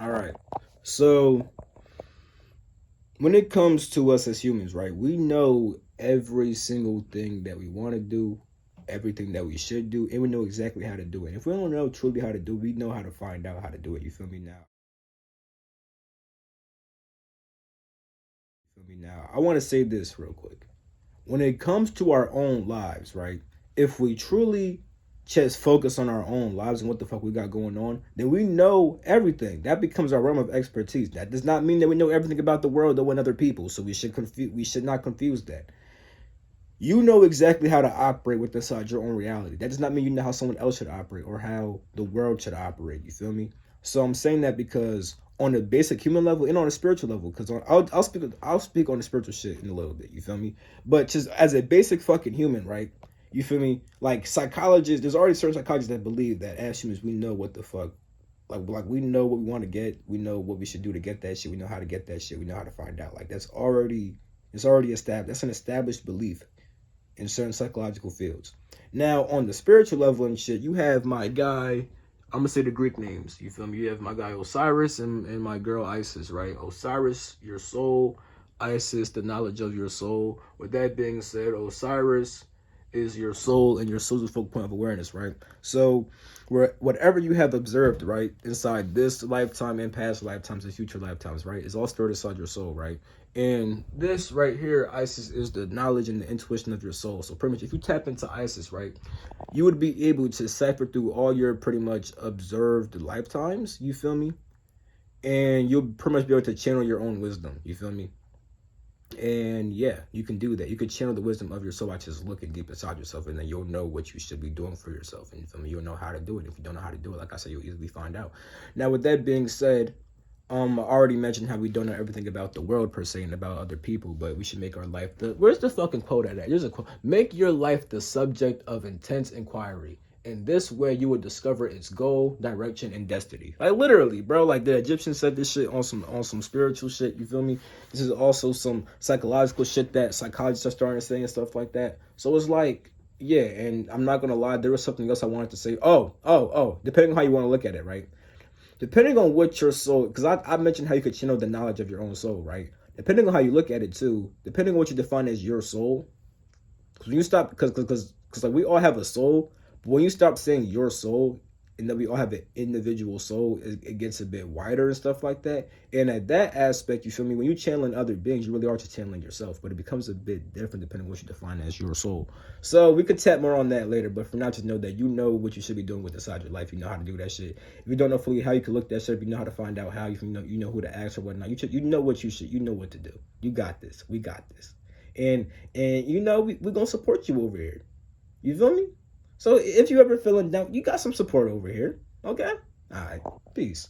All right. So when it comes to us as humans, right, we know every single thing that we want to do, everything that we should do, and we know exactly how to do it. If we don't know truly how to do it, we know how to find out how to do it. You feel me now? You feel me now? I want to say this real quick. When it comes to our own lives, right? If we truly just focus on our own lives and what the fuck we got going on, then we know everything. That becomes our realm of expertise. That does not mean that we know everything about the world or other people. So we should not confuse that. You know exactly how to operate with inside your own reality. That does not mean you know how someone else should operate or how the world should operate. You feel me? So I'm saying that because on a basic human level and on a spiritual level, because I'll speak on the spiritual shit in a little bit. You feel me? But just as a basic fucking human, right? You feel me? Like psychologists, there's already certain psychologists that believe that as humans we know what the fuck, like we know what we want to get, we know what we should do to get that shit, we know how to get that shit, we know how to find out. Like it's already established. That's an established belief in certain psychological fields. Now, on the spiritual level and shit, you have my guy. I'm gonna say the Greek names. You feel me? You have my guy Osiris and my girl Isis, right? Osiris, your soul. Isis, the knowledge of your soul. With that being said, Osiris is your soul, and your soul's a focal point of awareness, right? So, whatever you have observed, right, inside this lifetime and past lifetimes and future lifetimes, right, is all stored inside your soul, right? And this right here, Isis, is the knowledge and the intuition of your soul. So pretty much, if you tap into Isis, right, you would be able to cipher through all your pretty much observed lifetimes. You feel me? And you'll pretty much be able to channel your own wisdom. You feel me? And yeah, you can do that. You can channel the wisdom of your soul by just looking deep inside yourself, and then you'll know what you should be doing for yourself. And you feel me? You'll know how to do it. If you don't know how to do it, like I said, you'll easily find out. Now, with that being said, I already mentioned how we don't know everything about the world per se and about other people, but we should make our life the. Where's the fucking quote at? There's a quote. Make your life the subject of intense inquiry. In this way, you will discover its goal, direction, and destiny. Like literally, bro. Like the Egyptians said this shit on some spiritual shit. You feel me? This is also some psychological shit that psychologists are starting to say and stuff like that. So it's like, yeah. And I'm not gonna lie, there was something else I wanted to say. Oh. Depending on how you want to look at it, right? Depending on what your soul, because I mentioned how you could channel the knowledge of your own soul, right? Depending on how you look at it too, depending on what you define as your soul, because when you stop, because like we all have a soul, but when you stop saying your soul, and then we all have an individual soul, it gets a bit wider and stuff like that. And at that aspect, you feel me? When you channeling other beings, you really are just channeling yourself, but it becomes a bit different depending on what you define as your soul. So we could tap more on that later, but for now, just know that you know what you should be doing with inside your life. You know how to do that shit. If you don't know fully how you can look that shit up, you know how to find out how you know who to ask or whatnot. You know what you should, you know what to do. You got this. We got this. And you know we're gonna support you over here. You feel me? So if you ever feeling down, you got some support over here. Okay? All right. Peace.